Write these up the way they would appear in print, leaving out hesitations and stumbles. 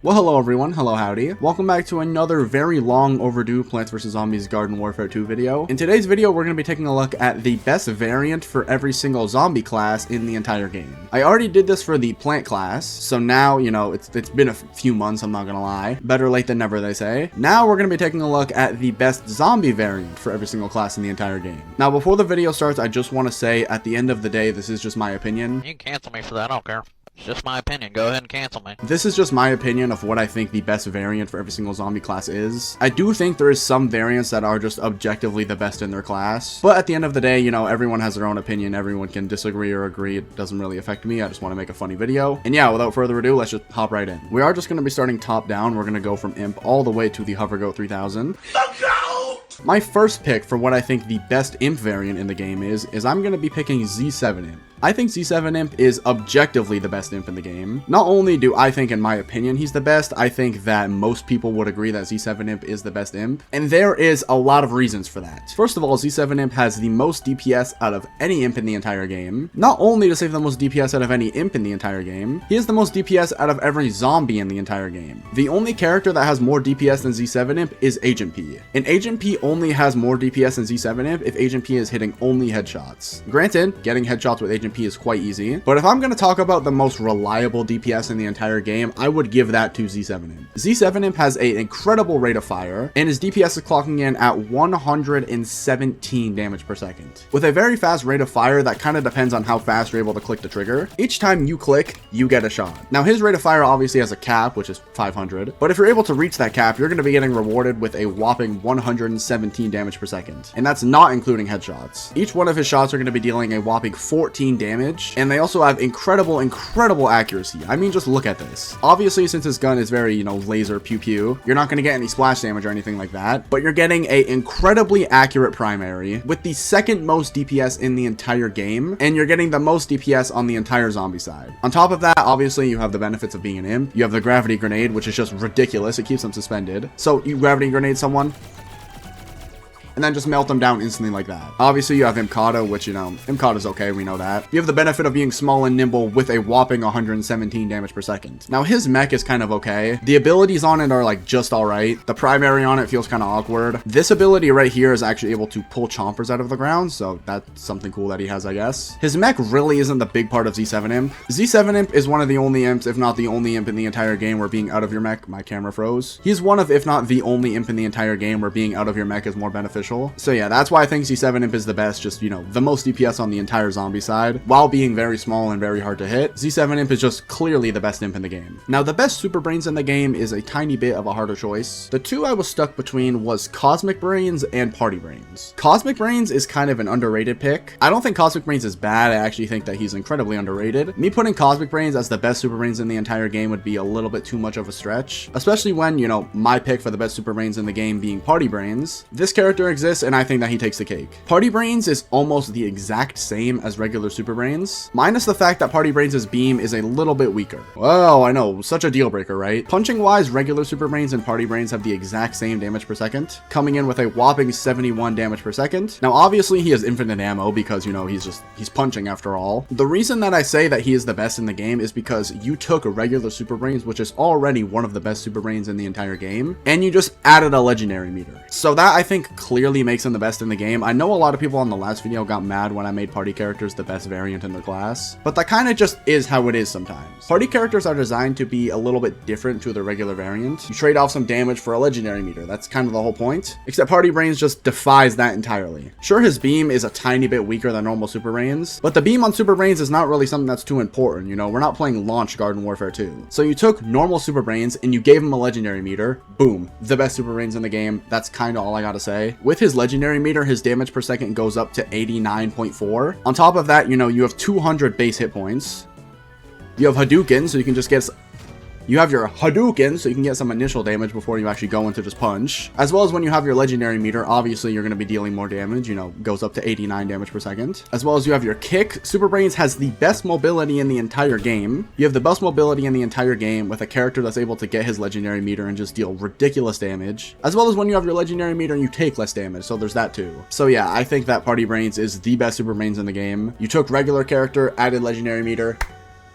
Well, hello everyone, hello howdy. Welcome back to another very long overdue Plants vs. Zombies Garden Warfare 2 video. In today's video, we're going to be taking a look at the best variant for every single zombie class in the entire game. I already did this for the plant class, so now, you know, it's been a few months, I'm not gonna lie. Better late than never, they say. Now we're going to be taking a look at the best zombie variant for every single class in the entire game. Now, before the video starts, I just want to say, at the end of the day, this is just my opinion. You can cancel me for that, I don't care. It's just my opinion. Go ahead and cancel me. This is just my opinion of what I think the best variant for every single zombie class is. I do think there is some variants that are just objectively the best in their class. But at the end of the day, you know, everyone has their own opinion. Everyone can disagree or agree. It doesn't really affect me. I just want to make a funny video. And yeah, without further ado, let's just hop right in. We are just going to be starting top down. We're going to go from Imp all the way to the Hovergoat 3000. My first pick for what I think the best Imp variant in the game is I'm going to be picking Z7 Imp. I think Z7 Imp is objectively the best Imp in the game. Not only do I think, in my opinion, he's the best, I think that most people would agree that Z7 Imp is the best Imp. And there is a lot of reasons for that. First of all, Z7 Imp has the most DPS out of any Imp in the entire game. Not only does he have the most DPS out of any Imp in the entire game, he has the most DPS out of every zombie in the entire game. The only character that has more DPS than Z7 Imp is Agent P. And Agent P only has more DPS than Z7 Imp if Agent P is hitting only headshots. Granted, getting headshots with Agent P is quite easy, but if I'm going to talk about the most reliable DPS in the entire game, I would give that to Z7 Imp. Z7 Imp has an incredible rate of fire, and his DPS is clocking in at 117 damage per second. With a very fast rate of fire that kind of depends on how fast you're able to click the trigger. Each time you click, you get a shot. Now his rate of fire obviously has a cap, which is 500, but if you're able to reach that cap, you're going to be getting rewarded with a whopping 117 damage per second, and that's not including headshots. Each one of his shots are going to be dealing a whopping 14 damage, and they also have incredible accuracy. I mean, just look at this. Obviously, since his gun is very, you know, laser pew pew, you're not going to get any splash damage or anything like that, but you're getting a incredibly accurate primary with the second most DPS in the entire game, and you're getting the most DPS on the entire zombie side. On top of that, obviously, you have the benefits of being an imp. You have the gravity grenade, which is just ridiculous. It keeps them suspended. So you gravity grenade someone, and then just melt them down instantly like that. Obviously, you have Imkata, which, you know, Imkata's okay, we know that. You have the benefit of being small and nimble with a whopping 117 damage per second. Now, his mech is kind of okay. The abilities on it are, like, just alright. The primary on it feels kind of awkward. This ability right here is actually able to pull chompers out of the ground, so that's something cool that he has, I guess. His mech really isn't the big part of Z7 Imp. Z7 Imp is one of the only imps, if not the only imp in the entire game where being out of your mech, my camera froze. He's one of, if not the only imp in the entire game where being out of your mech is more beneficial. So yeah, that's why I think Z7 Imp is the best, just, you know, the most DPS on the entire zombie side, while being very small and very hard to hit. Z7 Imp is just clearly the best imp in the game. Now, the best super brains in the game is a tiny bit of a harder choice. The two I was stuck between was Cosmic Brains and Party Brains. Cosmic Brains is kind of an underrated pick. I don't think Cosmic Brains is bad, I actually think that he's incredibly underrated. Me putting Cosmic Brains as the best super brains in the entire game would be a little bit too much of a stretch, especially when, you know, my pick for the best super brains in the game being Party Brains. This character exists, and I think that he takes the cake. Party Brains is almost the exact same as regular super brains, minus the fact that Party Brains' beam is a little bit weaker. Well, I know, such a deal breaker, right? Punching wise, regular super brains and Party Brains have the exact same damage per second, coming in with a whopping 71 damage per second. Now, obviously, he has infinite ammo because, you know, he's punching after all. The reason that I say that he is the best in the game is because you took regular super brains, which is already one of the best super brains in the entire game, and you just added a legendary meter. So that, I think, clearly makes him the best in the game. I know a lot of people on the last video got mad when I made party characters the best variant in their class, but that kind of just is how it is sometimes. Party characters are designed to be a little bit different to the regular variant. You trade off some damage for a legendary meter. That's kind of the whole point, except Party Brains just defies that entirely. Sure, his beam is a tiny bit weaker than normal super brains, but the beam on super brains is not really something that's too important. You know, we're not playing launch Garden Warfare 2. So you took normal super brains and you gave him a legendary meter. Boom, the best super brains in the game. That's kind of all I gotta say. With his legendary meter, his damage per second goes up to 89.4. On top of that, you know, you have 200 base hit points. You have Hadouken, so you can just get You have your Hadouken, so you can get some initial damage before you actually go into just punch. As well as when you have your legendary meter, obviously you're going to be dealing more damage, you know, goes up to 89 damage per second. As well as you have your kick. Super Brains has the best mobility in the entire game. You have the best mobility in the entire game with a character that's able to get his legendary meter and just deal ridiculous damage. As well as when you have your legendary meter and you take less damage, so there's that too. So yeah, I think that Party Brains is the best Super Brains in the game. You took regular character, added legendary meter,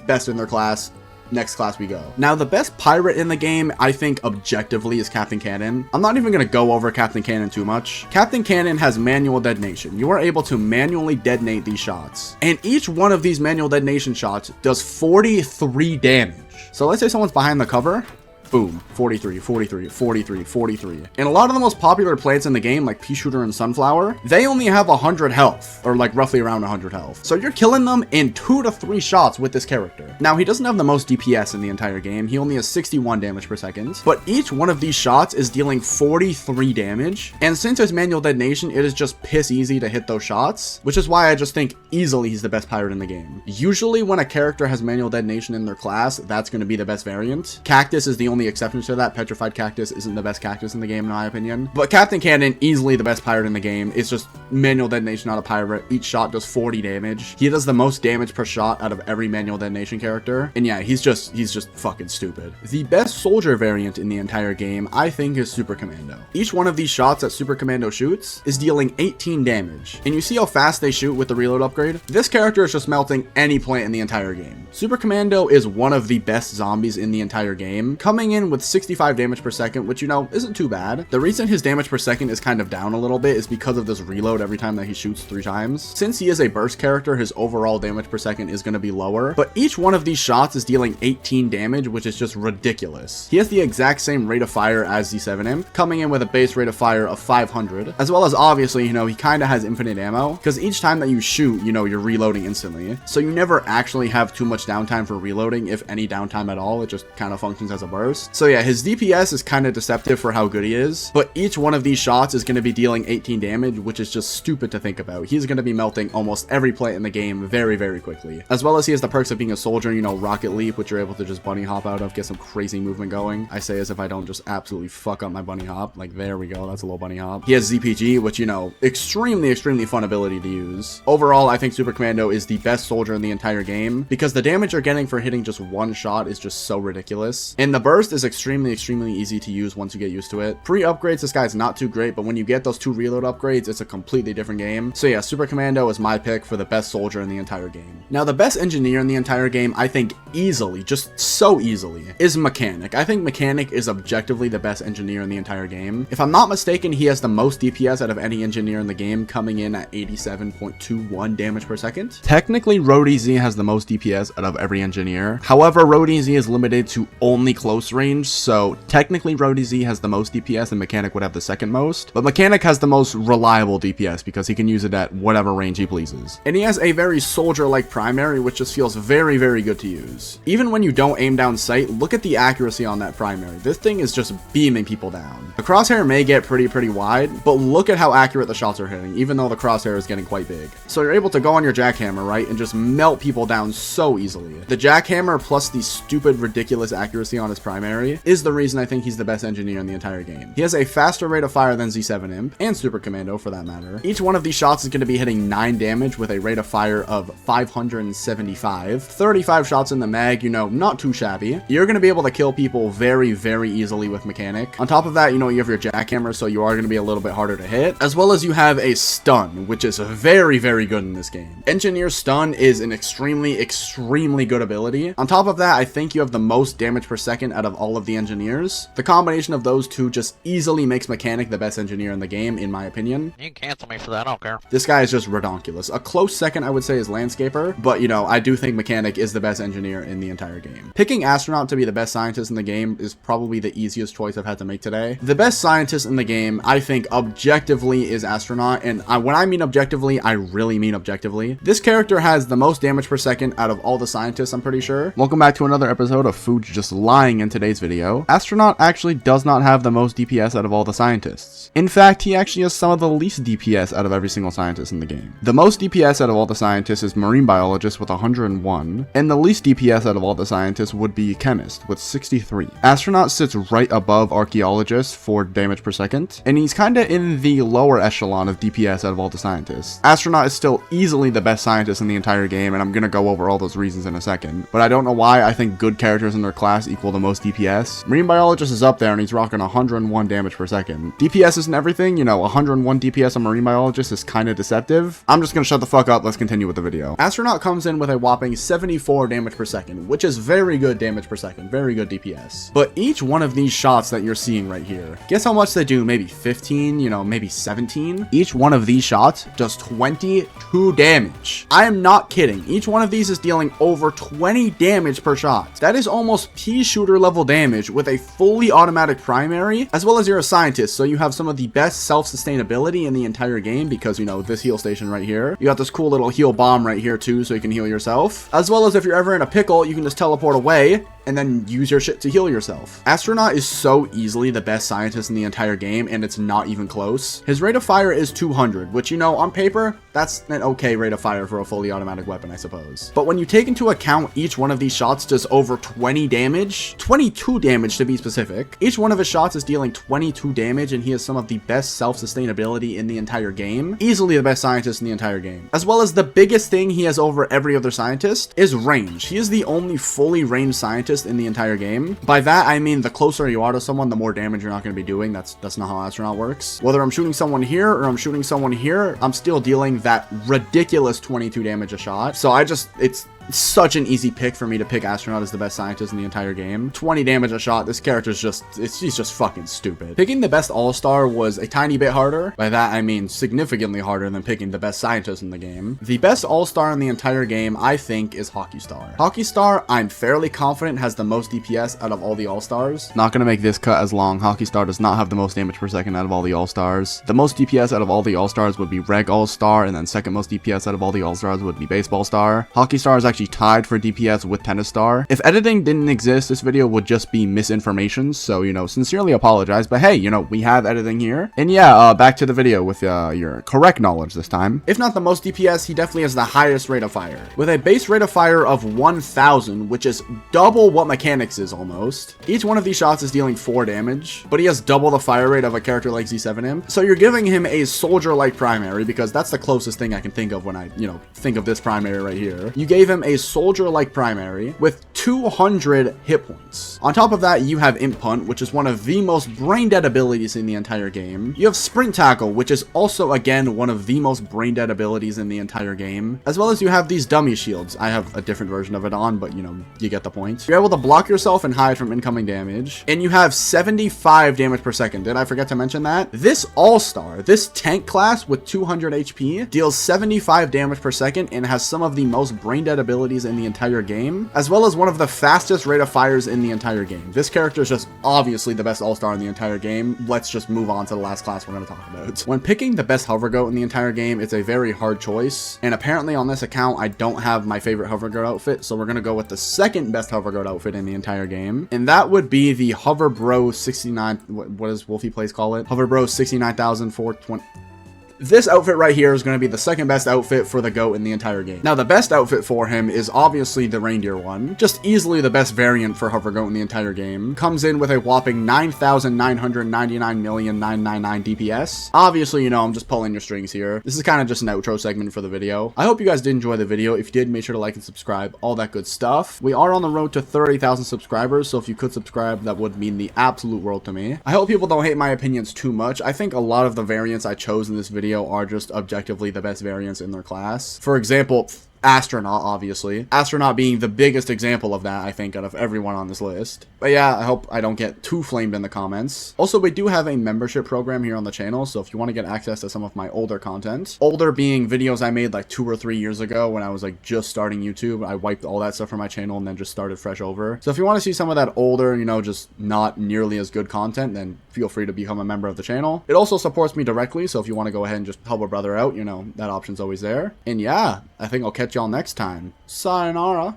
best in their class. next class we go. Now, the best pirate in the game, I think objectively, is Captain Cannon. I'm not even going to go over Captain Cannon too much. Captain Cannon has manual detonation. You are able to manually detonate these shots, and each one of these manual detonation shots does 43 damage. So let's say someone's behind the cover. Boom, 43, 43, 43, 43. And a lot of the most popular plants in the game, like Pea Shooter and Sunflower, they only have 100 health, or like roughly around 100 health. So you're killing them in 2 to 3 shots with this character. Now, he doesn't have the most DPS in the entire game. He only has 61 damage per second, but each one of these shots is dealing 43 damage. And since it's manual detonation, it is just piss easy to hit those shots, which is why I just think easily he's the best pirate in the game. Usually when a character has manual detonation in their class, that's going to be the best variant. Cactus is the only exception to that. Petrified Cactus isn't the best cactus in the game in my opinion, but Captain Cannon, easily the best pirate in the game. It's just manual detonation, not a pirate. Each shot does 40 damage. He does the most damage per shot out of every manual detonation character, and yeah, he's just fucking stupid. The best soldier variant in the entire game, I think, is Super Commando. Each one of these shots that Super Commando shoots is dealing 18 damage, and you see how fast they shoot with the reload upgrade? This character is just melting any plant in the entire game. Super Commando is one of the best zombies in the entire game, coming in with 65 damage per second, which, you know, isn't too bad. The reason his damage per second is kind of down a little bit is because of this reload every time that he shoots 3 times. Since he is a burst character, his overall damage per second is going to be lower, but each one of these shots is dealing 18 damage, which is just ridiculous. He has the exact same rate of fire as Z7 Imp, coming in with a base rate of fire of 500, as well as obviously, you know, he kind of has infinite ammo, because each time that you shoot, you know, you're reloading instantly. So you never actually have too much downtime for reloading, if any downtime at all. It just kind of functions as a burst. So yeah, his DPS is kind of deceptive for how good he is, but each one of these shots is going to be dealing 18 damage, which is just stupid to think about. He's going to be melting almost every plant in the game very, very quickly. As well as he has the perks of being a soldier, you know, Rocket Leap, which you're able to just bunny hop out of, get some crazy movement going. I say as if I don't just absolutely fuck up my bunny hop. Like, there we go. That's a little bunny hop. He has ZPG, which, you know, extremely fun ability to use. Overall, I think Super Commando is the best soldier in the entire game, because the damage you're getting for hitting just one shot is just so ridiculous. And the burst is extremely easy to use once you get used to it. Pre-upgrades, this guy's not too great, but when you get those 2 reload upgrades, it's a completely different game. So yeah, Super Commando is my pick for the best soldier in the entire game. Now, the best engineer in the entire game, I think easily, just so easily, is Mechanic. I think Mechanic is objectively the best engineer in the entire game. If I'm not mistaken, he has the most DPS out of any engineer in the game, coming in at 87.21 damage per second. Technically, Roadie Z has the most DPS out of every engineer. However, Roadie Z is limited to only close range, so technically Roadie Z has the most DPS and Mechanic would have the second most, but Mechanic has the most reliable DPS because he can use it at whatever range he pleases. And he has a very soldier-like primary, which just feels very good to use. Even when you don't aim down sight, look at the accuracy on that primary. This thing is just beaming people down. The crosshair may get pretty wide, but look at how accurate the shots are hitting, even though the crosshair is getting quite big. So you're able to go on your jackhammer, right, and just melt people down so easily. The jackhammer plus the stupid, ridiculous accuracy on his primary is the reason I think he's the best engineer in the entire game. He has a faster rate of fire than Z7 Imp, and Super Commando for that matter. Each one of these shots is going to be hitting 9 damage with a rate of fire of 575. 35 shots in the mag, you know, not too shabby. You're going to be able to kill people very easily with Mechanic. On top of that, you know, you have your jackhammer, so you are going to be a little bit harder to hit, as well as you have a stun, which is very good in this game. Engineer stun is an extremely good ability. On top of that, I think you have the most damage per second out of all of the engineers. The combination of those two just easily makes Mechanic the best engineer in the game, in my opinion. You can cancel me for that, I don't care. This guy is just redonkulous. A close second, I would say, is Landscaper, but, you know, I do think Mechanic is the best engineer in the entire game. Picking Astronaut to be the best scientist in the game is probably the easiest choice I've had to make today. The best scientist in the game, I think, objectively, is Astronaut, and when I mean objectively, I really mean objectively. This character has the most damage per second out of all the scientists, I'm pretty sure. Welcome back to another episode of Foods Just Lying in today's video. Astronaut actually does not have the most DPS out of all the scientists. In fact, he actually has some of the least DPS out of every single scientist in the game. The most DPS out of all the scientists is Marine Biologist with 101, and the least DPS out of all the scientists would be Chemist with 63. Astronaut sits right above Archaeologist for damage per second, and he's kinda in the lower echelon of DPS out of all the scientists. Astronaut is still easily the best scientist in the entire game, and I'm gonna go over all those reasons in a second, but I don't know why I think good characters in their class equal the most DPS DPS. Marine Biologist is up there and he's rocking 101 damage per second. DPS isn't everything, you know, 101 DPS on Marine Biologist is kind of deceptive. I'm just gonna shut the fuck up, let's continue with the video. Astronaut comes in with a whopping 74 damage per second, which is very good damage per second, very good DPS. But each one of these shots that you're seeing right here, guess how much they do? Maybe 15, you know, maybe 17? Each one of these shots does 22 damage. I am not kidding. Each one of these is dealing over 20 damage per shot. That is almost pea shooter level damage with a fully automatic primary, as well as you're a scientist, so you have some of the best self-sustainability in the entire game because, you know, this heal station right here. You got this cool little heal bomb right here too, so you can heal yourself. As well as if you're ever in a pickle, you can just teleport away and then use your shit to heal yourself. Astronaut is so easily the best scientist in the entire game, and it's not even close. His rate of fire is 200, which, you know, on paper, that's an okay rate of fire for a fully automatic weapon, I suppose. But when you take into account each one of these shots does over 20 damage, 22 damage to be specific, each one of his shots is dealing 22 damage, and he has some of the best self-sustainability in the entire game. Easily the best scientist in the entire game. As well as the biggest thing he has over every other scientist is range. He is the only fully ranged scientist in the entire game. By that, I mean the closer you are to someone, the more damage you're not going to be doing. That's not how Astronaut works. Whether I'm shooting someone here or I'm shooting someone here, I'm still dealing that ridiculous 22 damage a shot. So it's such an easy pick for me to pick Astronaut as the best scientist in the entire game. 20 damage a shot. This character's he's just fucking stupid. Picking the best all-star was a tiny bit harder. By that, I mean significantly harder than picking the best scientist in the game. The best all-star in the entire game, I think, is Hockey Star. Hockey Star, I'm fairly confident, has the most DPS out of all the all-stars. Not gonna make this cut as long. Hockey Star does not have the most damage per second out of all the all-stars. The most DPS out of all the all-stars would be Reg All-Star, and then second most DPS out of all the all-stars would be Baseball Star. Hockey Star is actually tied for DPS with Pentastar. If editing didn't exist, this video would just be misinformation, so, you know, sincerely apologize, but hey, you know, we have editing here. And yeah, back to the video with your correct knowledge this time. If not the most DPS, he definitely has the highest rate of fire. With a base rate of fire of 1000, which is double what Mechanics is almost. Each one of these shots is dealing 4 damage, but he has double the fire rate of a character like Z7M. So you're giving him a soldier-like primary, because that's the closest thing I can think of when I, you know, think of this primary right here. You gave him a soldier-like primary with 200 hit points. On top of that, you have Imp Punt, which is one of the most brain-dead abilities in the entire game. You have Sprint Tackle, which is also, again, one of the most brain-dead abilities in the entire game. As well as you have these dummy shields. I have a different version of it on, but, you know, you get the point. You're able to block yourself and hide from incoming damage. And you have 75 damage per second. Did I forget to mention that? This All-Star, this tank class with 200 HP, deals 75 damage per second and has some of the most brain-dead abilities in the entire game, as well as one of the fastest rate of fires in the entire game. This character is just obviously the best all-star in the entire game. Let's just move on to the last class we're going to talk about. When picking the best hover goat in the entire game, it's a very hard choice, and apparently on this account I don't have my favorite hover goat outfit, so we're going to go with the second best hover goat outfit in the entire game, and that would be the Hover Bro 69, what does Wolfie Plays call it? Hover Bro 69,420. This outfit right here is going to be the second best outfit for the GOAT in the entire game. Now, the best outfit for him is obviously the reindeer one. Just easily the best variant for Hover Goat in the entire game. Comes in with a whopping 9,999,999 DPS. Obviously, you know, I'm just pulling your strings here. This is kind of just an outro segment for the video. I hope you guys did enjoy the video. If you did, make sure to like and subscribe. All that good stuff. We are on the road to 30,000 subscribers, so if you could subscribe, that would mean the absolute world to me. I hope people don't hate my opinions too much. I think a lot of the variants I chose in this video are just objectively the best variants in their class. For example, Astronaut, obviously. Astronaut being the biggest example of that, I think, out of everyone on this list. But yeah, I hope I don't get too flamed in the comments. Also, we do have a membership program here on the channel, so if you want to get access to some of my older content, older being videos I made like 2 or 3 years ago when I was like just starting YouTube, I wiped all that stuff from my channel and then just started fresh over. So if you want to see some of that older, you know, just not nearly as good content, then feel free to become a member of the channel. It also supports me directly, so if you want to go ahead and just help a brother out, you know, that option's always there. And yeah, I think I'll catch y'all next time. Sayonara.